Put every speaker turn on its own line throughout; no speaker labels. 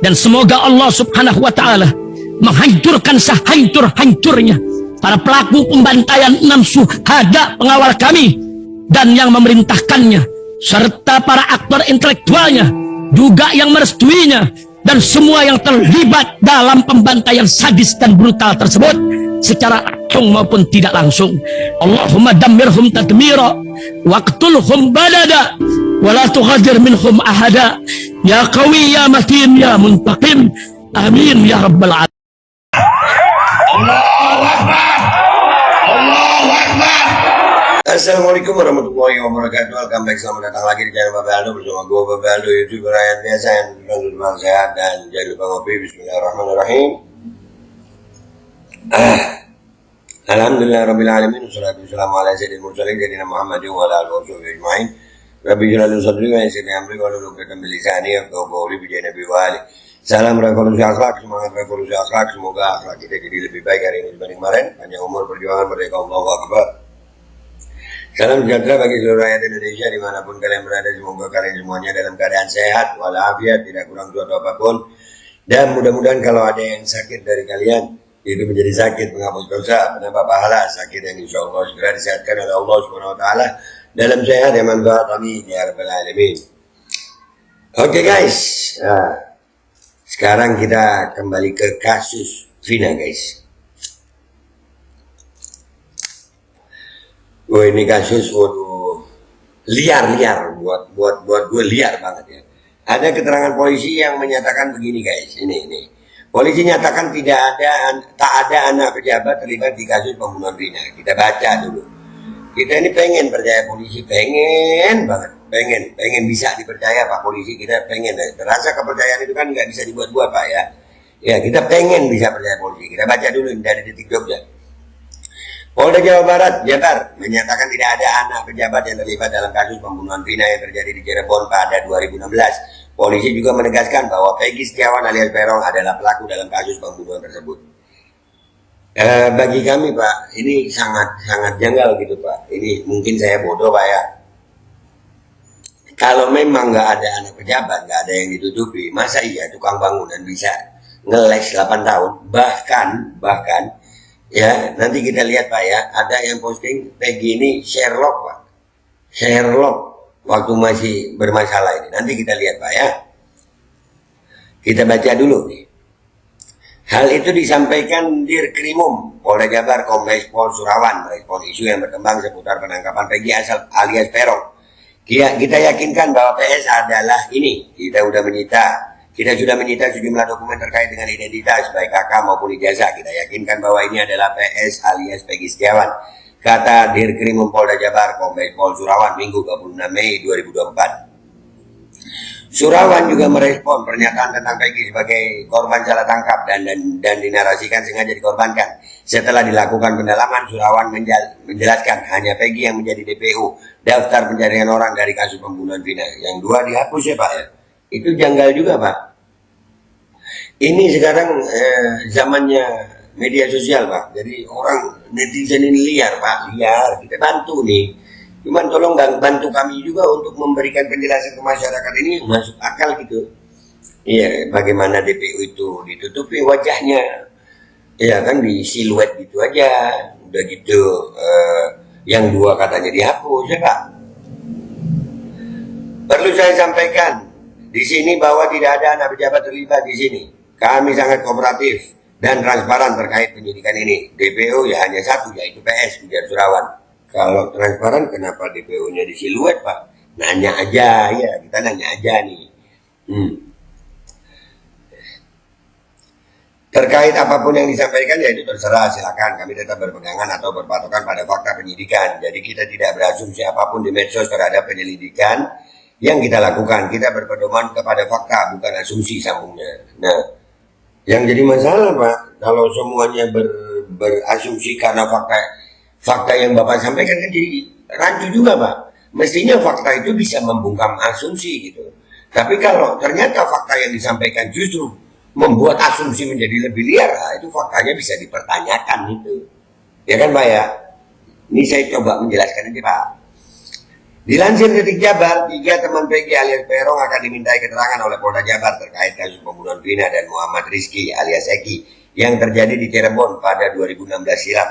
Dan semoga Allah subhanahu wa ta'ala menghancurkan sehancur-hancurnya para pelaku pembantaian 6 syuhada pengawal kami dan yang memerintahkannya, serta para aktor intelektualnya juga yang merestuinya, dan semua yang terlibat dalam pembantaian sadis dan brutal tersebut secara langsung maupun tidak langsung. Allahumma dammirhum tadmira waqtulhum balada wala tughadir minhum ahada ya qawi ya matin ya muntaqim amin ya rabbal alamin.
Allahu Akbar. Allahu Akbar. Assalamualaikum warahmatullahi wabarakatuh. Welcome back, selamat datang lagi di channel Bapak Aldo bersama gue Bapak Aldo, YouTuber rakyat biasa yang berjuang sehat dan jangan lupa ngopi. Bismillahirrahmanirrahim. Alhamdulillah rabbil alamin, wassalatu wassalamu ala sayyidil mursalin sayyidina Muhammadin wa ala alihi washabihi ajmain. Rabbi ij'al li sadri wa yassir li amri wa hlul 'uqdatam min lisani yafqahu qawli bi nabi wa ali. Salam revolusi akhlak, semangat revolusi akhlak. Semoga akhlak kita jadi lebih baik hari ini dibanding kemarin. Panjang umur, perjuangan, merdeka, Allahu Akbar. Salam sejahtera bagi seluruh rakyat Indonesia dimanapun kalian berada. Semoga kalian semuanya dalam keadaan sehat walafiat, tidak kurang suatu apapun. Dan mudah-mudahan kalau ada yang sakit dari kalian, itu menjadi sakit penghapus dosa, penambah pahala, sakit yang insya Allah segera disehatkan oleh Allah Subhanahu Wa Taala dalam sehat yang manfaat. Amin ya rabbal alamin. Oke guys, sekarang kita kembali ke kasus Vina guys. Ini kasus waduh liar buat gue liar banget ya. Ada keterangan polisi yang menyatakan begini guys, ini. Polisi nyatakan tak ada anak pejabat terlibat di kasus pembunuhan Vina. Kita baca dulu. Kita ini pengen percaya polisi, pengen banget, pengen bisa dipercaya Pak polisi. Kita pengen, terasa kepercayaan itu kan nggak bisa dibuat-buat Pak ya. Ya kita pengen bisa percaya polisi. Kita baca dulu dari Detik Jogja. Polda Jawa Barat, Jabar, menyatakan tidak ada anak pejabat yang terlibat dalam kasus pembunuhan Vina yang terjadi di Cirebon pada 2016. Polisi juga menegaskan bahwa Peggy Setiawan alias Peron adalah pelaku dalam kasus pembunuhan tersebut. Bagi kami Pak, ini sangat janggal gitu Pak. Ini mungkin saya bodoh Pak ya. Kalau memang nggak ada anak pejabat, nggak ada yang ditutupi, masa iya tukang bangunan bisa ngeles 8 tahun? Bahkan ya nanti kita lihat Pak ya, ada yang posting Peggy ini Sherlock Pak. Sherlock waktu masih bermasalah ini. Nanti kita lihat Pak ya. Kita baca dulu nih. Hal itu disampaikan Dirkrimum Polda Jabar Kombes Pol Surawan merespon isu yang berkembang seputar penangkapan Peggy alias Peron. Kita yakinkan bahwa PS adalah ini. Kita sudah menyita sejumlah dokumen terkait dengan identitas baik kakak maupun ijazah. Kita yakinkan bahwa ini adalah PS alias Peggy Setiawan, kata Dirkrimum Polda Jabar Kombes Pol Surawan Minggu 26 Mei 2024. Surawan juga merespon pernyataan tentang Peggy sebagai korban salah tangkap dan dinarasikan sengaja dikorbankan. Setelah dilakukan pendalaman, Surawan menjelaskan hanya Peggy yang menjadi DPO, daftar pencarian orang dari kasus pembunuhan Vina. Yang 2 dihapus ya Pak ya. Itu janggal juga Pak. Ini sekarang zamannya media sosial Pak. Jadi orang netizen ini liar Pak, liar. Kita bantu nih. Cuman tolong bantu kami juga untuk memberikan penjelasan ke masyarakat ini masuk akal gitu. Iya, bagaimana DPO itu ditutupi wajahnya. Ya kan di siluet gitu aja. Udah gitu yang 2 katanya dihapus ya Pak. Perlu saya sampaikan di sini bahwa tidak ada anak pejabat terlibat di sini. Kami sangat kooperatif dan transparan terkait penyidikan ini. DPO ya hanya 1 yaitu PS ujar Surawan. Kalau transparan kenapa DPO-nya di siluet Pak? Nanya aja ya, kita nanya aja nih. Terkait apapun yang disampaikan ya itu terserah, silakan. Kami tetap berpegangan atau berpatokan pada fakta penyidikan. Jadi kita tidak berasumsi apapun di medsos terhadap penyelidikan yang kita lakukan. Kita berpedoman kepada fakta, bukan asumsi, sambungnya. Nah, yang jadi masalah Pak, kalau semuanya berasumsi karena fakta yang Bapak sampaikan kan jadi rancu juga Pak. Mestinya fakta itu bisa membungkam asumsi gitu. Tapi kalau ternyata fakta yang disampaikan justru membuat asumsi menjadi lebih liar, itu faktanya bisa dipertanyakan itu. Ya kan Pak ya? Ini saya coba menjelaskan ini Pak. Dilansir Detik Jabar, 3 teman Peggy alias Peron akan dimintai keterangan oleh Polda Jabar terkait kasus pembunuhan Vina dan Muhammad Rizky alias Eki yang terjadi di Cirebon pada 2016 silam.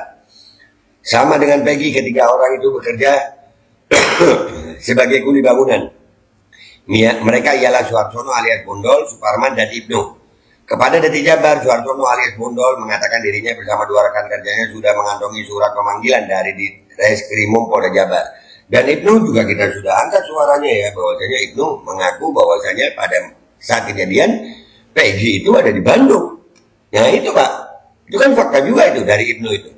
Sama dengan Peggy, ketiga orang itu bekerja sebagai kuli bangunan. Mereka ialah Suharsono alias Bondol, Suparman, dan Ibnu. Kepada Detik Jabar, Suharsono alias Bondol mengatakan dirinya bersama 2 rekan kerjanya sudah mengantongi surat pemanggilan dari Reskrimum Polda Jabar. Dan Ibnu juga kita sudah angkat suaranya ya, bahwasanya Ibnu mengaku bahwasanya pada saat kejadian Peggy itu ada di Bandung. Nah itu Pak, itu kan fakta juga itu dari Ibnu itu.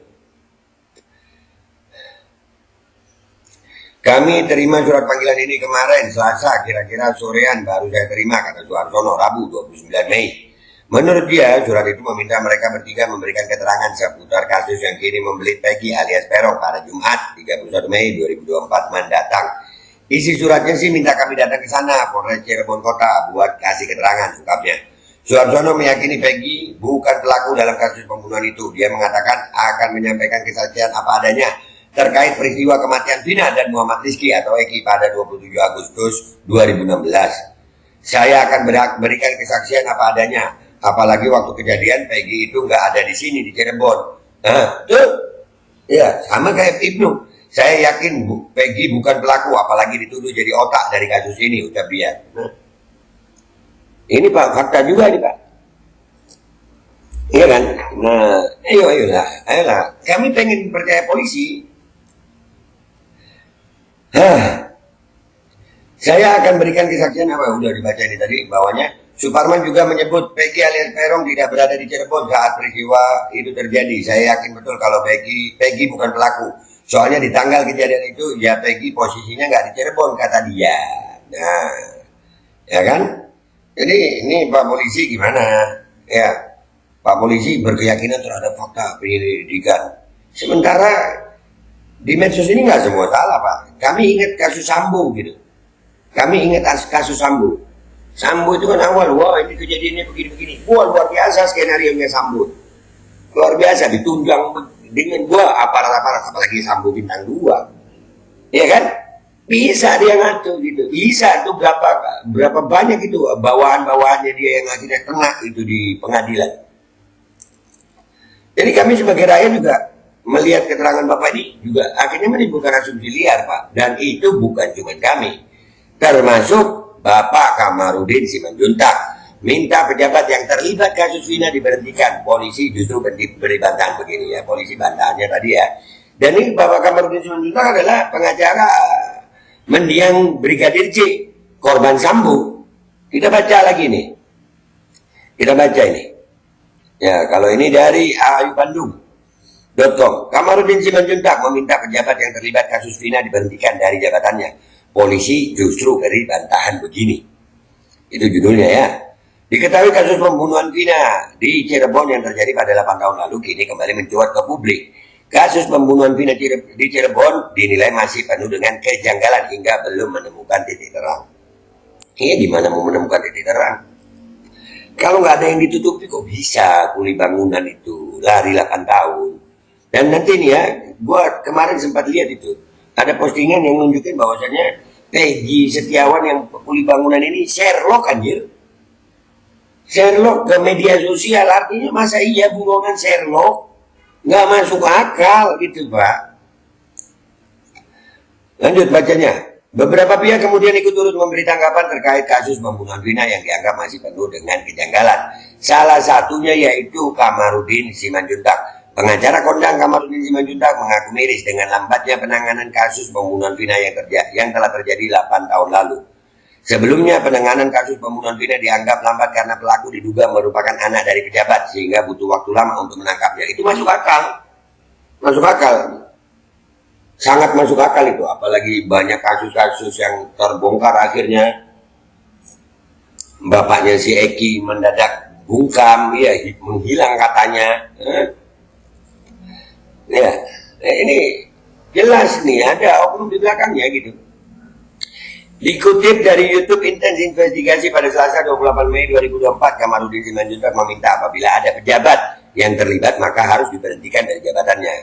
Kami terima surat panggilan ini kemarin Selasa kira-kira sorean baru saya terima, kata Suharsono, Rabu 29 Mei. Menurut dia, surat itu meminta mereka bertiga memberikan keterangan seputar kasus yang kini membelit Peggy alias Peron pada Jumat 31 Mei 2024 mendatang. Isi suratnya sih minta kami datang ke sana, Polres Cirebon Kota, buat kasih keterangan, ungkapnya. Suharsono meyakini Peggy bukan pelaku dalam kasus pembunuhan itu. Dia mengatakan akan menyampaikan kesaksian apa adanya terkait peristiwa kematian Vina dan Muhammad Rizky atau Eki pada 27 Agustus 2016. Saya akan berikan kesaksian apa adanya. Apalagi waktu kejadian Peggy itu nggak ada di sini di Cirebon. Nah, tuh, ya sama kayak Ibnu. Saya yakin Peggy bukan pelaku, apalagi dituduh jadi otak dari kasus ini, ucap dia. Nah, ini Pak, fakta juga nih Pak. Iya kan? Nah, ayolah. Kami pengen percaya polisi. Saya akan berikan kesaksian apa udah dibaca ini tadi bawahnya. Suparman juga menyebut Peggy alias Peron tidak berada di Cirebon saat peristiwa itu terjadi. Saya yakin betul kalau Peggy bukan pelaku. Soalnya di tanggal kejadian itu ya Peggy posisinya nggak di Cirebon, kata dia. Nah, ya kan? Jadi ini Pak Polisi gimana? Ya, Pak Polisi berkeyakinan terhadap fakta penyelidikan. Sementara di medsos ini nggak semua salah Pak. Kami ingat kasus Sambo gitu. Kami ingat kasus Sambo. Sambo itu kan awal, wah ini kejadiannya begini-begini. Wah luar biasa skenario-nya Sambo. Luar biasa, ditunjang dengan aparat-aparat, apalagi Sambo bintang 2. Iya kan? Bisa dia ngatur gitu. Bisa tuh berapa banyak itu bawahan-bawahannya dia yang akhirnya kena itu di pengadilan. Jadi kami sebagai rakyat juga melihat keterangan Bapak ini juga akhirnya menimbulkan asumsi liar Pak. Dan itu bukan cuma kami. Termasuk Bapak Kamarudin Simanjuntak minta pejabat yang terlibat kasus Vina diberhentikan. Polisi justru beri bantahan begini ya, polisi bantahannya tadi ya. Dan ini Bapak Kamarudin Simanjuntak adalah pengacara mendiang Brigadir C, korban Sambo. Kita baca lagi nih. Kita baca ini. Ya, kalau ini dari ayubandung.com. Kamarudin Simanjuntak meminta pejabat yang terlibat kasus Vina diberhentikan dari jabatannya. Polisi justru beri bantahan begini. Itu judulnya ya. Diketahui kasus pembunuhan Vina di Cirebon yang terjadi pada 8 tahun lalu kini kembali mencuat ke publik. Kasus pembunuhan Vina di Cirebon dinilai masih penuh dengan kejanggalan hingga belum menemukan titik terang. Iya, gimana mau menemukan titik terang? Kalau nggak ada yang ditutupi kok bisa kuli bangunan itu lari 8 tahun. Dan nanti nih ya, gua kemarin sempat lihat itu. Ada postingan yang nunjukin bahwasanya Peggy Setiawan yang kuli bangunan ini Sherlock anjir. Sherlock ke media sosial, artinya masa iya buronan Sherlock? Nggak masuk akal gitu Pak. Lanjut bacanya. Beberapa pihak kemudian ikut turut memberi tanggapan terkait kasus pembunuhan Vina yang dianggap masih penuh dengan kejanggalan. Salah satunya yaitu Kamarudin Simanjuntak. Pengacara kondang Kamarudin Simanjuntak mengaku miris dengan lambatnya penanganan kasus pembunuhan Vina yang telah terjadi 8 tahun lalu. Sebelumnya penanganan kasus pembunuhan Vina dianggap lambat karena pelaku diduga merupakan anak dari pejabat sehingga butuh waktu lama untuk menangkapnya. Itu masuk akal. Masuk akal. Sangat masuk akal itu. Apalagi banyak kasus-kasus yang terbongkar akhirnya. Bapaknya si Eki mendadak bungkam, ya menghilang katanya. Ya, ini jelas nih ada oknum di belakangnya gitu. Dikutip dari YouTube Intens Investigasi pada Selasa 28 Mei 2024, Kamarudin Simanjuntak meminta apabila ada pejabat yang terlibat maka harus diberhentikan dari jabatannya.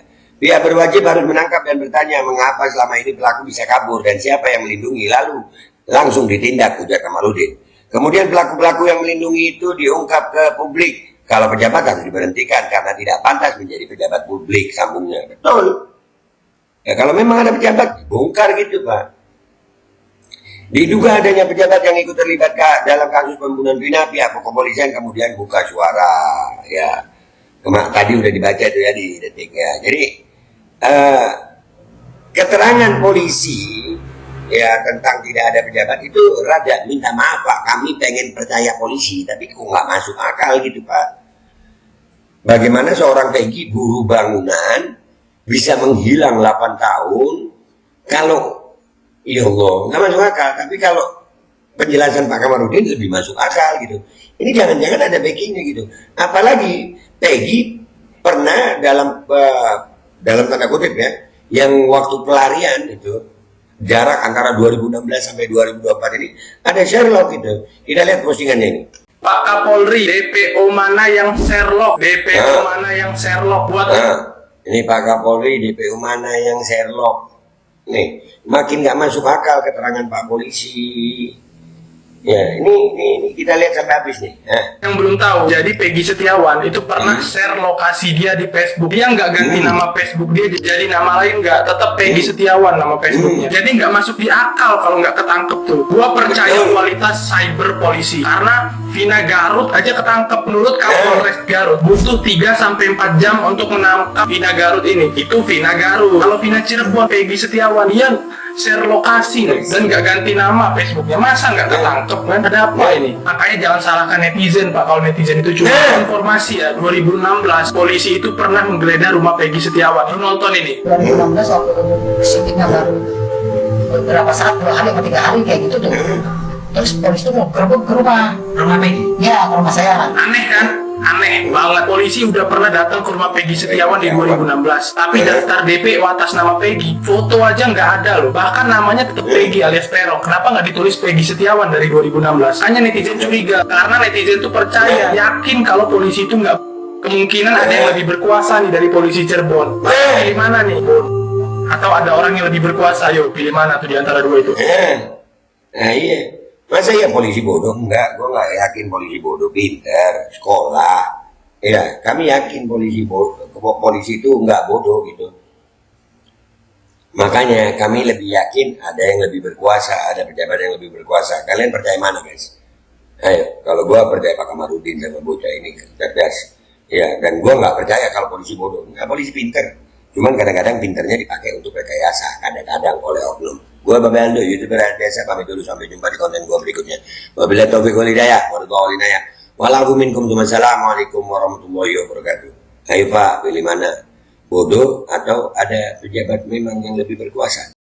Pihak berwajib harus menangkap dan bertanya mengapa selama ini pelaku bisa kabur dan siapa yang melindungi, lalu langsung ditindak, ujar Kamarudin. Kemudian pelaku-pelaku yang melindungi itu diungkap ke publik. Kalau pejabat harus diberhentikan karena tidak pantas menjadi pejabat publik, sambungnya. Betul. Ya kalau memang ada pejabat, bongkar gitu Pak. Diduga adanya pejabat yang ikut terlibat dalam kasus pembunuhan Vina, pihak kepolisian kemudian buka suara. Ya, tadi udah dibaca tuh ya di Detik ya. Jadi keterangan polisi ya tentang tidak ada pejabat itu rada minta maaf Pak, kami pengen percaya polisi tapi kok nggak masuk akal gitu Pak. Bagaimana seorang Peggy buruh bangunan bisa menghilang 8 tahun kalau ya Allah nggak masuk akal, tapi kalau penjelasan Pak Kamarudin lebih masuk akal gitu. Ini jangan-jangan ada backingnya gitu, apalagi Peggy pernah dalam tanda kutip ya, yang waktu pelarian itu jarak antara 2016 sampai 2024 ini ada Sherlock gitu. Kita lihat postingannya ini.
Pak Kapolri, DPO mana yang Sherlock? DPO mana yang Sherlock buat?
Ini Pak Kapolri, DPO mana yang Sherlock? Nih, makin nggak masuk akal keterangan Pak Polisi. Ya, ini kita lihat sampai habis nih.
Yang belum tahu, jadi Peggy Setiawan itu pernah share lokasi dia di Facebook. Dia nggak ganti nama Facebook dia, jadi nama lain nggak, tetap Peggy Setiawan nama Facebooknya. Jadi nggak masuk di akal kalau nggak ketangkep tuh. Gua percaya kualitas cyber polisi, karena Vina Garut aja ketangkep. Menurut Kapolres Garut butuh 3-4 jam untuk menangkap Vina Garut ini. Itu Vina Garut. Kalau Vina Cirebon, Peggy Setiawan, dia share lokasi dan nggak ganti nama Facebooknya, masa nggak ketangkep kan? Ada apa ini? Makanya jangan salahkan netizen Pak, kalau netizen itu cuma informasi ya. 2016 polisi itu pernah menggeledah rumah Peggy Setiawan. Lu nonton ini?
2016 waktu syutingnya baru beberapa saat, 2 hari atau 3 hari kayak gitu tuh. Terus polisi tuh mau gerbek ke rumah Peggy? Ya, ke rumah saya.
Aneh kan? Aneh banget. Polisi udah pernah datang ke rumah Peggy Setiawan di 2016, tapi daftar DPO atas nama Peggy, foto aja nggak ada loh. Bahkan namanya tetap Peggy alias Peron. Kenapa nggak ditulis Peggy Setiawan dari 2016? Hanya netizen curiga, karena netizen tuh percaya, yakin kalau polisi itu nggak, kemungkinan ada yang lebih berkuasa nih dari polisi Cirebon. Pilih mana nih? Atau ada orang yang lebih berkuasa? Ayo pilih mana tuh di antara dua itu?
Nah iya. Masa ya polisi bodoh? Enggak, gue nggak yakin polisi bodoh, pinter, sekolah. Ya, kami yakin polisi bodoh, polisi itu nggak bodoh gitu. Makanya kami lebih yakin ada yang lebih berkuasa, ada pejabat yang lebih berkuasa. Kalian percaya mana guys? Ayo, kalau gue percaya Pak Kamarudin sama bocah ini cerdas. Ya, dan gue nggak percaya kalau polisi bodoh. Nggak, polisi pinter. Cuman kadang-kadang pinternya dipakai untuk rekayasa, kadang-kadang oleh oknum. Gua Babel Aldo, YouTuber biasa, pamit dulu, sampai jumpa di konten gua berikutnya. Wabillahi taufiq wal hidayah, warahmatullahi wabarakatuh. Walakum minkum assalamualaikum warahmatullahi wabarakatuh. Ayo Pak, pilih mana? Bodoh atau ada pejabat memang yang lebih berkuasa?